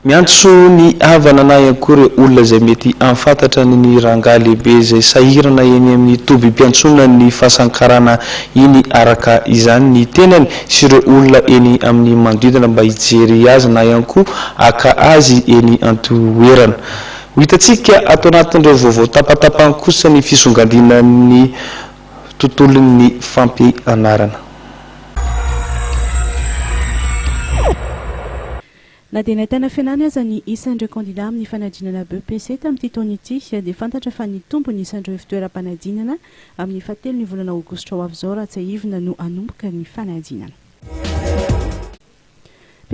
miantso ny havana na ihany koa ireo olona izay mety anfantatra ny rangaha lehibe izay sahirana eny amin'ny toby-piantsonana ny fahasankarana iny araka izany ny tenany sy ireo olona eny amin'ny manodidina mba hijery azy na ihany koa aka azy eny antoerana. Ho hitantsika ato anatin'ireo vaovao tapatapahany kosa ny fisongadinan'ny tontolon'ny fampianarana. Na dia nahitana fianarana aza ny isan'ireo candidat amin'ny fanadinana BEPC tamin'ity taona ity dia fantatra fa ny tombony isan'ireo fitoeram-panadinana amin'ny fahatelo ny volana aogositra ho avy izao raha tsy haivina no hanomboka ny fanadinana.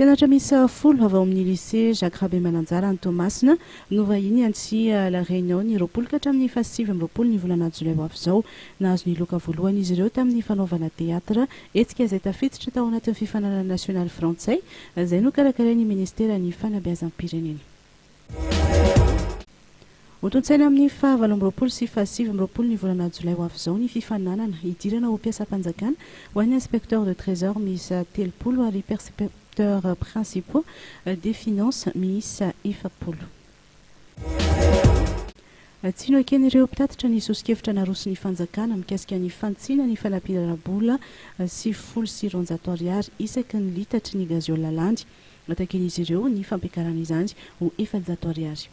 Mpianatra misy 10 avy ao amin'ny lycée Jacques Rabé Mananjara any Toamasina no vahiny antsy la réunion ny 20 ka hatramin'ny 27 ny volana jolay ho avy izao. Nahazo ny loka voalohany izy ireo tamin'ny fanaovana teatra etsika izay tafiditra tao anatin'ny fifanarana national frantsay izay no karakarain'ny ministera ny fanabeazam-pirenena. Otontsaina amin'ny 27 sy 27 ny volana jolay ho avy izao ny fifananana hidirana ho mpiasam-panjakana ho an'ny inspecteur de trésor misy 30 ary percepteurs principaux des finances misy 70. Tsino akeny ireo mpitatitra ny sosikevitra narosy ny fanjakana mikasika ny fantsina ny fanapirana-bola 90 ariary isaky ny litatry ny gaziol landy. Ataken'izy ireo ny fampiakarana izany ho 400 ariary.